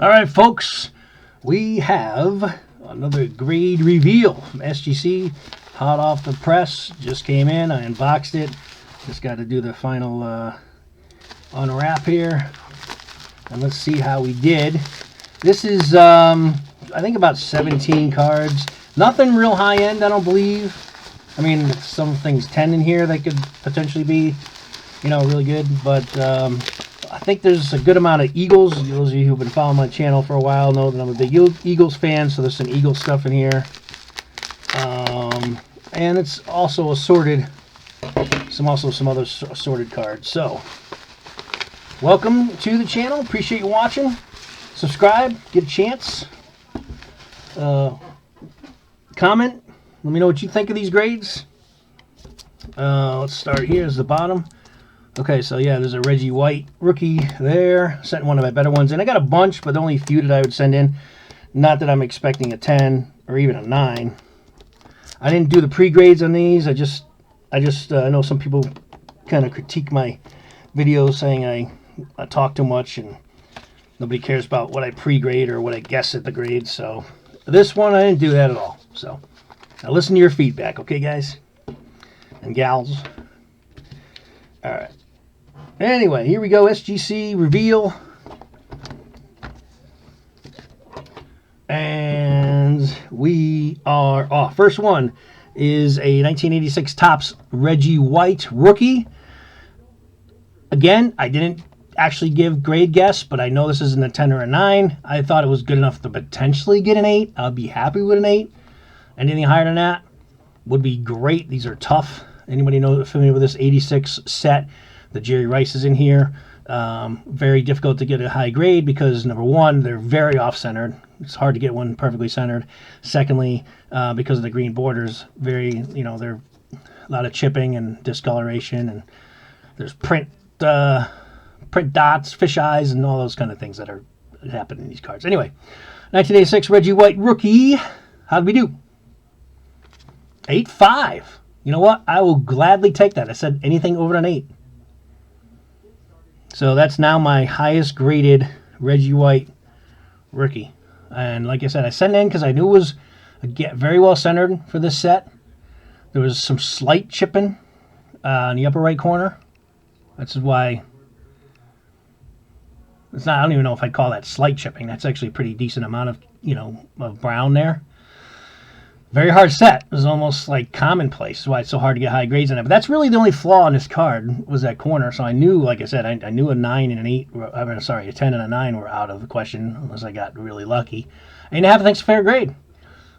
All right, folks, we have another grade reveal from SGC, hot off the press. Just came in. I unboxed it. Just got to do the final unwrap here, and let's see how we did. This is, I think, about 17 cards. Nothing real high end, I don't believe. I mean, some things 10 in here that could potentially be, really good, but I think there's a good amount of Eagles. Those of you who've been following my channel for a while know that I'm a big Eagles fan, so there's some Eagles stuff in here. And it's also assorted, some other assorted cards. So, welcome to the channel. Appreciate you watching. Subscribe, get a chance. Comment. Let me know what you think of these grades. Let's start here as the bottom. Okay, so yeah, there's a Reggie White rookie there. Sent one of my better ones in. I got a bunch, but only a few that I would send in. Not that I'm expecting a 10 or even a 9. I didn't do the pre-grades on these. I just know some people kind of critique my videos saying I talk too much and nobody cares about what I pre-grade or what I guess at the grades. So this one, I didn't do that at all. So now listen to your feedback, okay, guys and gals? All right. Anyway, here we go. SGC reveal. And we are off. First one is a 1986 Topps Reggie White rookie. Again, I didn't actually give grade guess, but I know this isn't a 10 or a 9. I thought it was good enough to potentially get an 8. I'd be happy with an 8. Anything higher than that would be great. These are tough. Anybody familiar with this 86 set? The Jerry Rice is in here. Very difficult to get a high grade because, number one, they're very off-centered. It's hard to get one perfectly centered. Secondly, because of the green borders, they're a lot of chipping and discoloration, and there's print dots, fish eyes, and all those kind of things that happen in these cards. Anyway, 1986 Reggie White rookie. How'd we do? 8.5. You know what? I will gladly take that. I said anything over an 8. So that's now my highest graded Reggie White rookie. And like I said, I sent it in because I knew it was very well centered for this set. There was some slight chipping in the upper right corner. That's why it's not. I don't even know if I'd call that slight chipping. That's actually a pretty decent amount of of brown there. Very hard set. It was almost like commonplace. That's why it's so hard to get high grades on it. But that's really the only flaw in this card was that corner. So I knew, like I said, I knew a 9 and an 8. A 10 and a 9 were out of the question unless I got really lucky. 8.5 I think's a fair grade.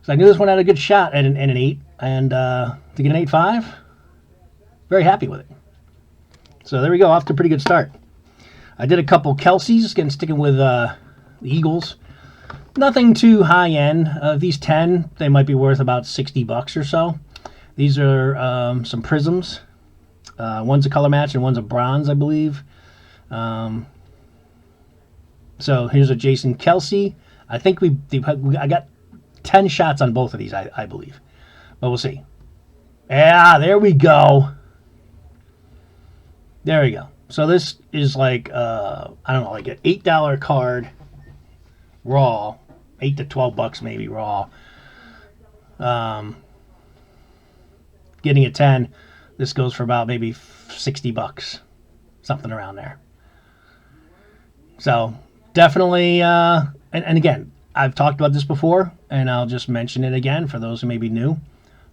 So I knew this one had a good shot at an 8. And to get an 8.5, very happy with it. So there we go. Off to a pretty good start. I did a couple Kelseys, again sticking with the Eagles. Nothing too high end. These 10, they might be worth about $60 or so. These are some prisms. One's a color match and one's a bronze, I believe. So here's a Jason Kelsey. I think I got 10 shots on both of these, I believe. But we'll see. Yeah, there we go. There we go. So this is like, I don't know, like an $8 card. Raw, $8 to $12 maybe raw. Getting a 10, this goes for about maybe $60, something around there. So definitely, and again, I've talked about this before, and I'll just mention it again for those who may be new.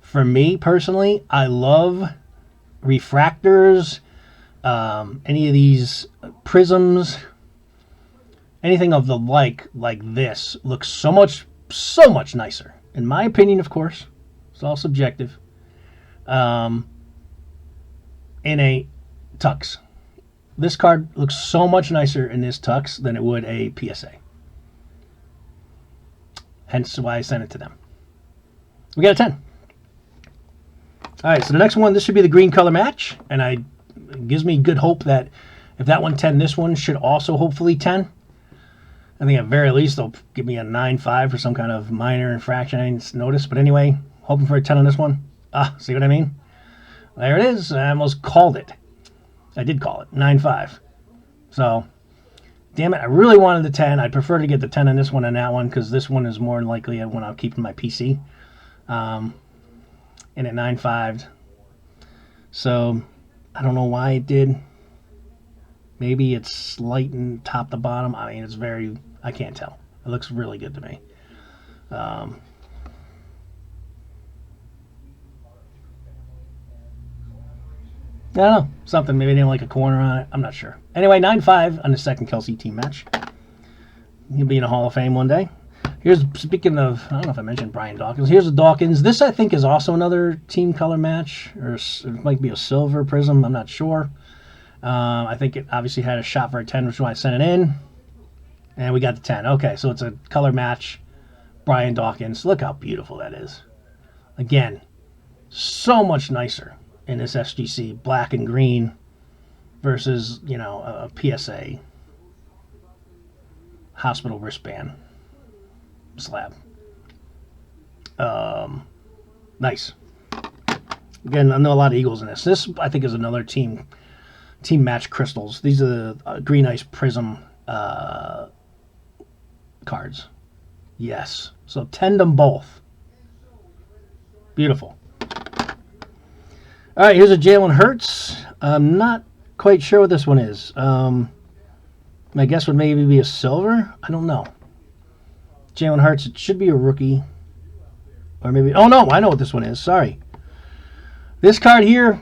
For me personally, I love refractors, any of these prisms. Anything of the like this looks so much nicer. In my opinion, of course. It's all subjective. In a tux. This card looks so much nicer in this tux than it would a PSA. Hence why I sent it to them. We got a 10. Alright, so the next one, this should be the green color match. And it gives me good hope that if that one 10, this one should also hopefully 10. I think at very least they'll give me a 9.5 for some kind of minor infraction I didn't notice. But anyway, hoping for a 10 on this one. See what I mean? There it is. I almost called it. I did call it. 9.5. So Damn it, I really wanted the 10. I'd prefer to get the 10 on this one than that one because this one is more likely one I'll keep in my PC. And at 9.5. So, I don't know why it did. Maybe it's slight and top to bottom. I mean, it's very... I can't tell. It looks really good to me. I don't know. Something. Maybe they didn't like a corner on it. I'm not sure. Anyway, 9.5 on the second Kelsey team match. He'll be in a Hall of Fame one day. Here's, speaking of, I don't know if I mentioned Brian Dawkins. Here's the Dawkins. This, I think, is also another team color match. Or it might be a silver prism. I'm not sure. I think it obviously had a shot for a 10, which is why I sent it in. And we got the 10. Okay, so it's a color match. Brian Dawkins. Look how beautiful that is. Again, so much nicer in this SGC. Black and green versus, you know, a PSA hospital wristband slab. Nice. Again, I know a lot of Eagles in this. This, I think, is another team match crystals. These are the Green Ice Prism cards. Yes. So tend them both. Beautiful. All right, here's a Jalen Hurts. I'm not quite sure what this one is. My guess would maybe be a silver. I don't know. Jalen Hurts, it should be a rookie. Or maybe... Oh, no, I know what this one is. Sorry. This card here,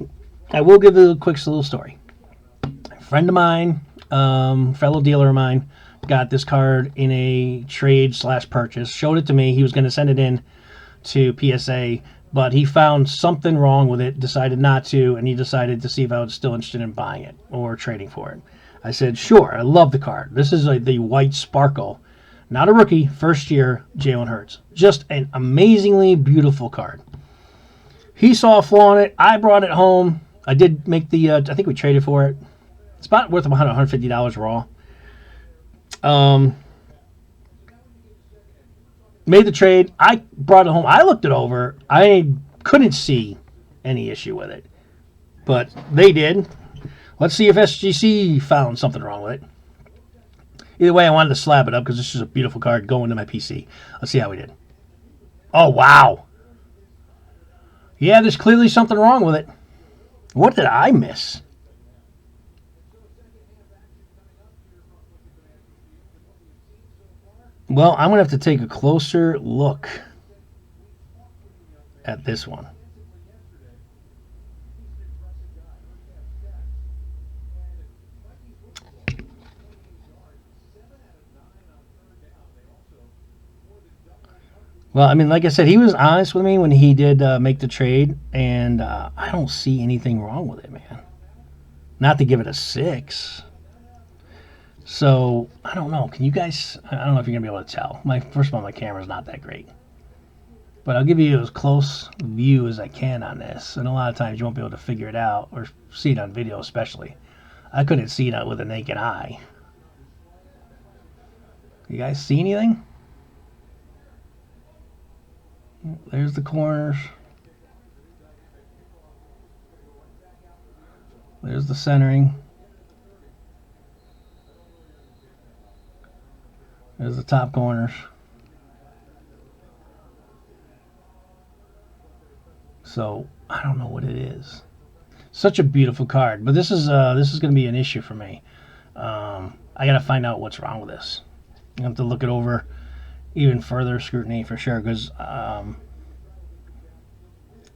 I will give you a quick little story. A friend of mine, fellow dealer of mine, got this card in a trade/purchase. Showed it to me. He was going to send it in to PSA, but he found something wrong with it, decided not to, and he decided to see if I was still interested in buying it or trading for it. I said, sure, I love the card. This is the white sparkle. Not a rookie, first year Jalen Hurts. Just an amazingly beautiful card. He saw a flaw in it. I brought it home. I did make the, I think we traded for it. It's about worth about $150 raw. Made the trade. I brought it home. I looked it over. I couldn't see any issue with it. But they did. Let's see if SGC found something wrong with it. Either way, I wanted to slab it up because this is a beautiful card going to my PC. Let's see how we did. Oh, wow. Yeah, there's clearly something wrong with it. What did I miss? Well, I'm going to have to take a closer look at this one. Well, I mean, like I said, he was honest with me when he did make the trade, and I don't see anything wrong with it, man. Not to give it a 6. So, I don't know. Can you guys... I don't know if you're going to be able to tell. First of all, my camera's not that great. But I'll give you as close view as I can on this. And a lot of times you won't be able to figure it out, or see it on video especially. I couldn't see it with a naked eye. You guys see anything? There's the corners. There's the centering. There's the top corners. So I don't know what it is. Such a beautiful card, but this is going to be an issue for me. I got to find out what's wrong with this. I have to look it over. Even further scrutiny for sure, because I'm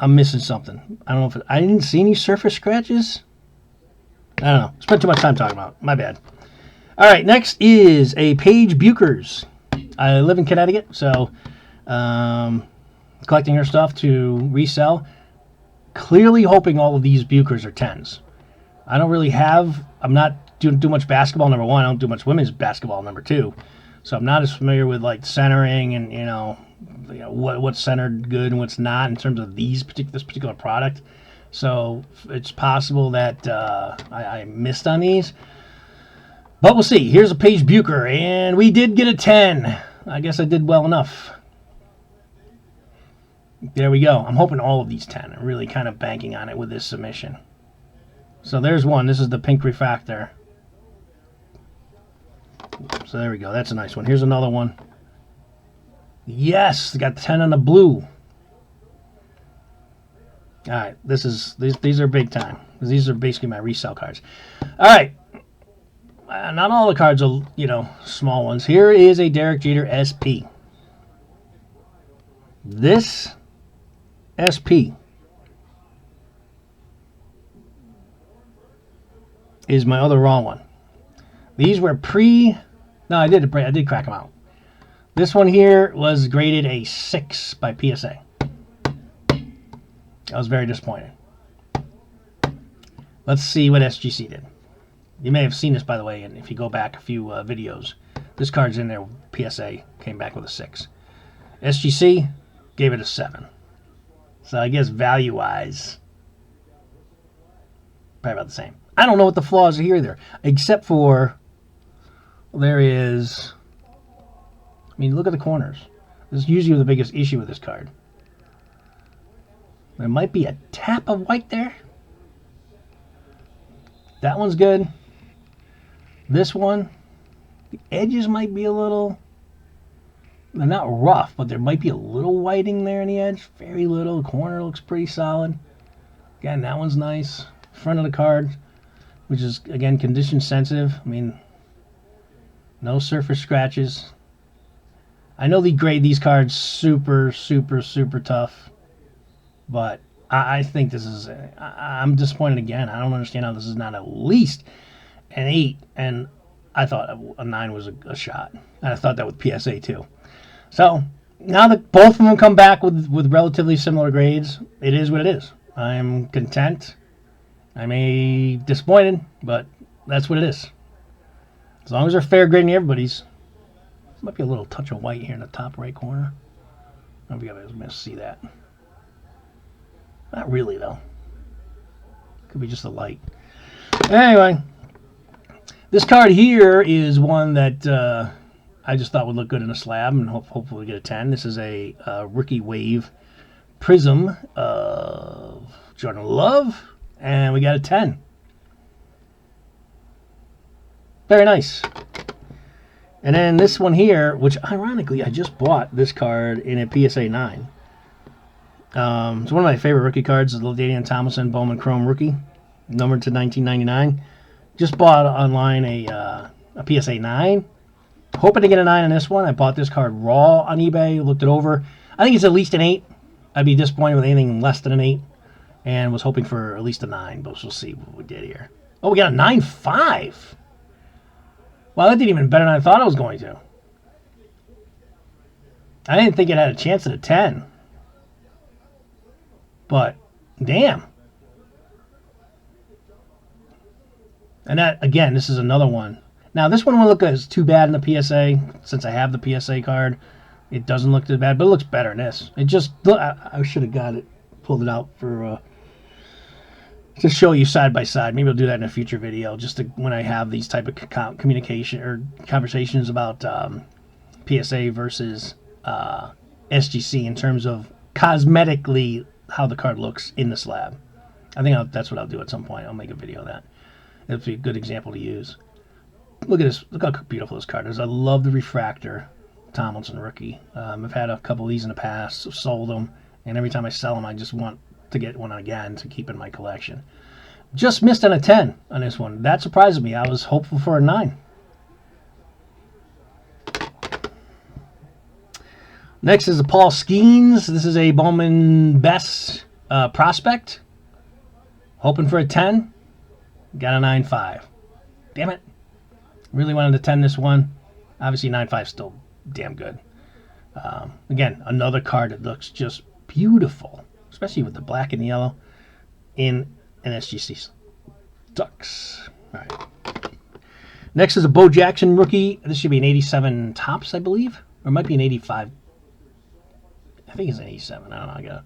missing something. I don't know if I didn't see any surface scratches. I don't know. Spent too much time talking about it. My bad. All right, next is a Paige Buchers. I live in Connecticut, so collecting her stuff to resell. Clearly hoping all of these Buchers are 10s. I don't really have. I'm not doing much basketball. Number one, I don't do much women's basketball. Number two. So I'm not as familiar with like centering and you know what's centered good and what's not in terms of this particular product. So it's possible that I missed on these, but we'll see. Here's a Paige Bucher, and we did get a 10. I guess I did well enough. There we go. I'm hoping all of these 10. I'm really kind of banking on it with this submission. So there's one. This is the pink refractor. So there we go. That's a nice one. Here's another one. Yes, got 10 on the blue. All right, these are big time. These are basically my resale cards. All right, not all the cards are, you know, small ones. Here is a Derek Jeter SP. This SP is my other wrong one. These were no, I did crack them out. This one here was graded a 6 by PSA. I was very disappointed. Let's see what SGC did. You may have seen this, by the way, and if you go back a few videos, this card's in there. PSA came back with a 6. SGC gave it a 7. So I guess value-wise, probably about the same. I don't know what the flaws are here either, except for there is. I mean, look at the corners. This is usually the biggest issue with this card. There might be a tap of white there. That one's good. This one, the edges might be a little, they're not rough, but there might be a little whiting there in the edge. Very little. The corner looks pretty solid. Again, that one's nice. Front of the card, which is, again, condition sensitive. I mean, no surface scratches. I know they grade these cards super, super, super tough. But I think this is, I'm disappointed again. I don't understand how this is not at least an 8. And I thought a 9 was a shot. And I thought that with PSA too. So now that both of them come back with relatively similar grades, it is what it is. I'm content. I may be disappointed, but that's what it is. As long as they're fair grading everybody's. Might be a little touch of white here in the top right corner. I don't know if you guys are going to see that. Not really, though. Could be just the light. Anyway, this card here is one that I just thought would look good in a slab, and hopefully get a 10. This is a Rookie Wave Prism of Jordan Love, and we got a 10. Very nice. And then this one here, which ironically I just bought this card in a PSA 9. It's one of my favorite rookie cards, the LaDainian Tomlinson Bowman Chrome Rookie, numbered to 1999. Just bought online a PSA 9. Hoping to get a 9 on this one. I bought this card raw on eBay, looked it over. I think it's at least an 8. I'd be disappointed with anything less than an 8. And was hoping for at least a 9, but we'll see what we did here. Oh, we got a 9.5. Wow, that did even better than I thought it was going to. I didn't think it had a chance at a 10. But, damn. And that, again, this is another one. Now, this one won't look as too bad in the PSA. Since I have the PSA card, it doesn't look too bad, but it looks better than this. It just, I should have got it, pulled it out for, to show you side by side. Maybe I'll do that in a future video, just to, when I have these type of communication or conversations about PSA versus SGC in terms of cosmetically how the card looks in the slab. I think that's what I'll do at some point. I'll make a video of that. It'll be a good example to use. Look at this. Look how beautiful this card is. I love the refractor Tomlinson rookie. I've had a couple of these in the past, sold them, and every time I sell them, I just want to get one again to keep in my collection. Just missed on a 10 on this one. That surprised me. I was hopeful for a 9. Next is the Paul Skeens. This is a Bowman Best prospect. Hoping for a 10. Got a 9.5. Damn it. Really wanted to 10 this one. Obviously 9.5 is still damn good. Again, another card that looks just beautiful, especially with the black and yellow in an SGC Ducks. All right. Next is a Bo Jackson rookie. This should be an 87 tops, I believe. Or it might be an 85. I think it's an 87. I don't know. I gotta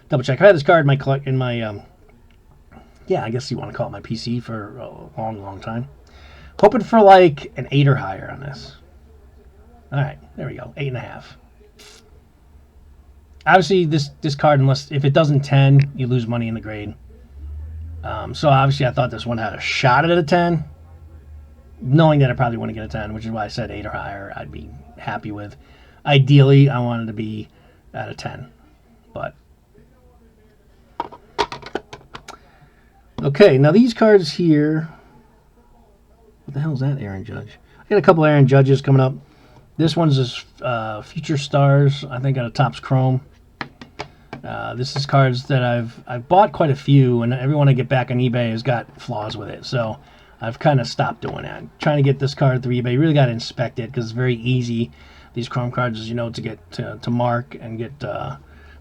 double check. I had this card in my yeah, I guess you want to call it my PC for a long, long time. Hoping for like an 8 or higher on this. All right, there we go. 8.5. Obviously, this card, if it doesn't 10, you lose money in the grade. So obviously, I thought this one had a shot at a 10. knowing that I probably wouldn't get a 10, which is why I said 8 or higher, I'd be happy with. Ideally, I wanted to be at a 10. But okay, now these cards here. What the hell is that, Aaron Judge? I got a couple Aaron Judges coming up. This one's this Future Stars, I think, out of Topps Chrome. This is cards that I've bought quite a few, and every one I get back on eBay has got flaws with it. So I've kind of stopped doing that. Trying to get this card through eBay, you really got to inspect it because it's very easy. These Chrome cards, as you know, to get to mark and get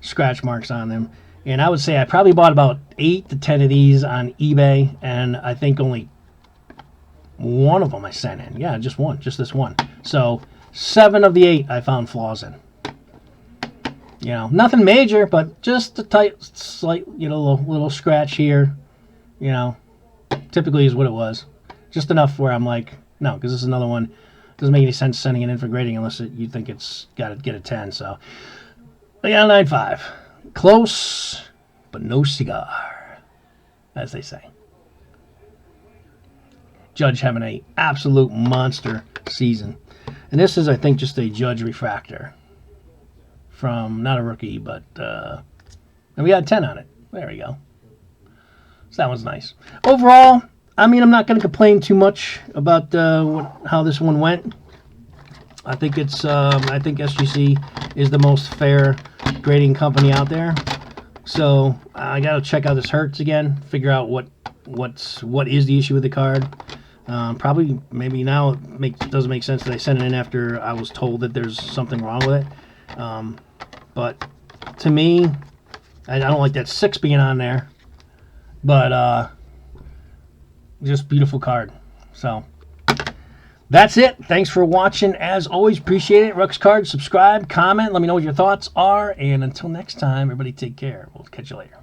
scratch marks on them. And I would say I probably bought about 8 to 10 of these on eBay, and I think only one of them I sent in. Yeah, just one, just this one. So 7 of the 8 I found flaws in. You know, nothing major, but just a tight, slight, you know, little scratch here. You know, typically is what it was. Just enough where I'm like, no, because this is another one. Doesn't make any sense sending it in for grading unless you think it's got to get a 10. So I got a 9.5. Close, but no cigar, as they say. Judge having a absolute monster season. And this is, I think, just a Judge refractor. From, not a rookie, but, and we got a 10 on it. There we go. So that was nice. Overall, I mean, I'm not going to complain too much about how this one went. I think it's, I think SGC is the most fair grading company out there. So I got to check out this Hertz again, figure out what is the issue with the card. Probably, maybe now it doesn't make sense that I sent it in after I was told that there's something wrong with it. But to me, I don't like that 6 being on there. But just beautiful card. So that's it. Thanks for watching. As always, appreciate it. Ruckscards, subscribe, comment. Let me know what your thoughts are. And until next time, everybody take care. We'll catch you later.